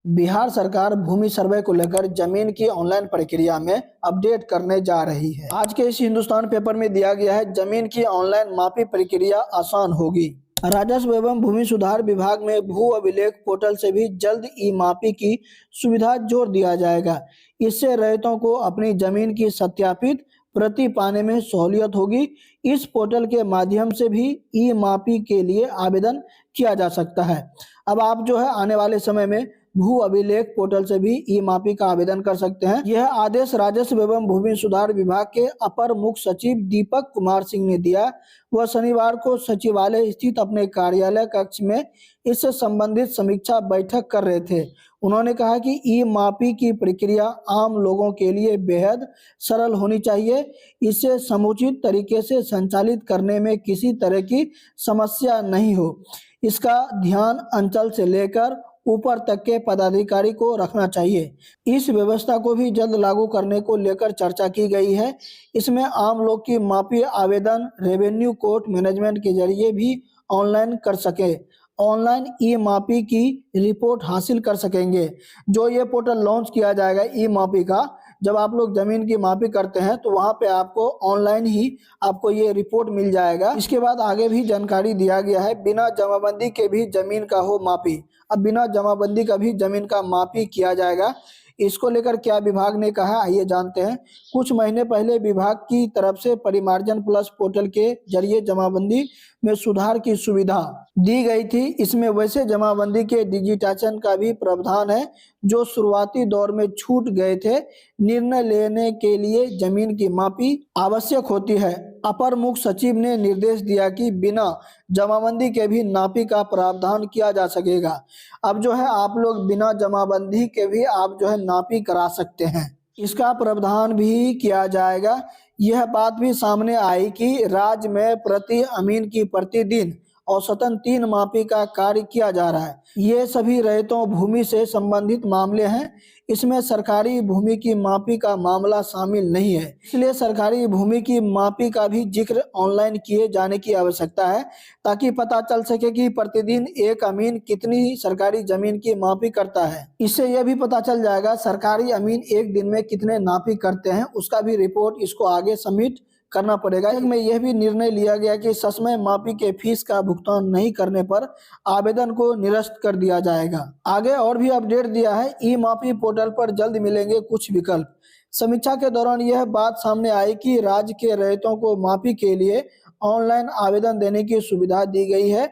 बिहार सरकार भूमि सर्वे को लेकर जमीन की ऑनलाइन प्रक्रिया में अपडेट करने जा रही है। आज के इस हिंदुस्तान पेपर में दिया गया है, जमीन की ऑनलाइन मापी प्रक्रिया आसान होगी। राजस्व एवं भूमि सुधार विभाग में भू अभिलेख पोर्टल से भी जल्द ई मापी की सुविधा जोड़ दिया जाएगा। इससे रैयतों को अपनी जमीन की सत्यापित प्रति पाने में सहूलियत होगी। इस पोर्टल के माध्यम से भी ई मापी के लिए आवेदन किया जा सकता है। अब आप जो है आने वाले समय में भू अभिलेख पोर्टल से भी ई मापी का आवेदन कर सकते हैं। यह आदेश राजस्व एवं भूमि सुधार विभाग के अपर मुख्य सचिव दीपक कुमार सिंह ने दिया। वह शनिवार को सचिवालय स्थित अपने कार्यालय कक्ष में इससे संबंधित समीक्षा बैठक कर रहे थे। उन्होंने कहा कि ई मापी की प्रक्रिया आम लोगों के लिए बेहद सरल होनी चाहिए। इसे समुचित तरीके से संचालित करने में किसी तरह की समस्या नहीं हो, इसका ध्यान अंचल से लेकर ऊपर तक के पदाधिकारी को रखना चाहिए। इस व्यवस्था को भी जल्द लागू करने को लेकर चर्चा की गई है। इसमें आम लोग की मापी आवेदन रेवेन्यू कोर्ट मैनेजमेंट के जरिए भी ऑनलाइन कर सके, ऑनलाइन ई मापी की रिपोर्ट हासिल कर सकेंगे। जो ये पोर्टल लॉन्च किया जाएगा ई मापी का, जब आप लोग जमीन की मापी करते हैं तो वहां पे आपको ऑनलाइन ही आपको ये रिपोर्ट मिल जाएगा। इसके बाद आगे भी जानकारी दिया गया है, बिना जमाबंदी के भी जमीन का हो मापी। अब बिना जमाबंदी का भी जमीन का मापी किया जाएगा। इसको लेकर क्या विभाग ने कहा, आइए जानते हैं। कुछ महीने पहले विभाग की तरफ से परिमार्जन प्लस पोर्टल के जरिए जमाबंदी में सुधार की सुविधा दी गई थी। इसमें वैसे जमाबंदी के डिजिटाइजेशन का भी प्रावधान है जो शुरुआती दौर में छूट गए थे। निर्णय लेने के लिए जमीन की मापी आवश्यक होती है। अपर मुख्य सचिव ने निर्देश दिया कि बिना जमाबंदी के भी नापी का प्रावधान किया जा सकेगा। अब जो है आप लोग बिना जमाबंदी के भी आप जो है नापी करा सकते हैं, इसका प्रावधान भी किया जाएगा। यह बात भी सामने आई कि राज्य में प्रति अमीन की प्रतिदिन औसतन 3 मापी का कार्य किया जा रहा है। ये सभी रैयतों भूमि से संबंधित मामले हैं। इसमें सरकारी भूमि की मापी का मामला शामिल नहीं है, इसलिए सरकारी भूमि की मापी का भी जिक्र ऑनलाइन किए जाने की आवश्यकता है, ताकि पता चल सके कि प्रतिदिन एक अमीन कितनी सरकारी जमीन की मापी करता है। इससे यह भी पता चल जाएगा सरकारी अमीन एक दिन में कितने नापी करते हैं, उसका भी रिपोर्ट इसको आगे सबमिट करना पड़ेगा। में यह भी निर्णय लिया गया कि ससमय मापी के फीस का भुगतान नहीं करने पर आवेदन को निरस्त कर दिया जाएगा। आगे और भी अपडेट दिया है, ई मापी पोर्टल पर जल्द मिलेंगे कुछ विकल्प। समीक्षा के दौरान यह बात सामने आई कि राज्य के रैयतों को मापी के लिए ऑनलाइन आवेदन देने की सुविधा दी गई है,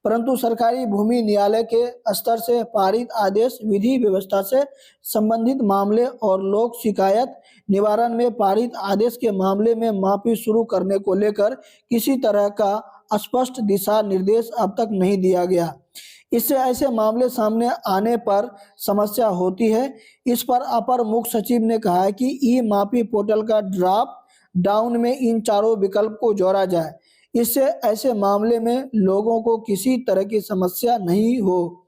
परंतु सरकारी भूमि न्यायालय के स्तर से पारित आदेश विधि व्यवस्था से संबंधित मामले और लोक शिकायत निवारण में पारित आदेश के मामले में मापी शुरू करने को लेकर किसी तरह का स्पष्ट दिशा निर्देश अब तक नहीं दिया गया। इससे ऐसे मामले सामने आने पर समस्या होती है। इस पर अपर मुख्य सचिव ने कहा है कि ई मापी पोर्टल का ड्रॉप डाउन में इन चारों विकल्प को जोड़ा जाए। इससे ऐसे मामले में लोगों को किसी तरह की समस्या नहीं हो।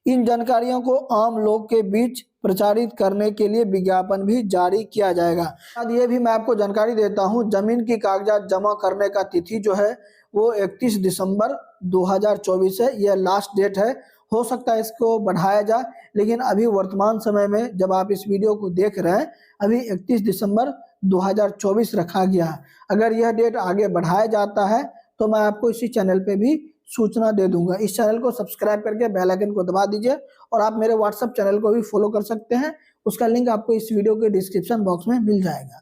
इन जानकारियों को आम लोग के बीच प्रचारित करने के लिए विज्ञापन भी जारी किया जाएगा। अब ये भी मैं आपको जानकारी देता हूँ, जमीन की कागजात जमा करने का तिथि जो है वो 31 दिसंबर 2024 है। यह लास्ट डेट है। हो सकता है इसको बढ़ाया जाए, लेकिन अभी वर्तमान समय में जब आप इस वीडियो को देख रहे हैं, अभी 31 दिसंबर 2024 रखा गया है। अगर यह डेट आगे बढ़ाया जाता है तो मैं आपको इसी चैनल पे भी सूचना दे दूंगा। इस चैनल को सब्सक्राइब करके बेल आइकन को दबा दीजिए और आप मेरे व्हाट्सएप चैनल को भी फॉलो कर सकते हैं। उसका लिंक आपको इस वीडियो के डिस्क्रिप्शन बॉक्स में मिल जाएगा।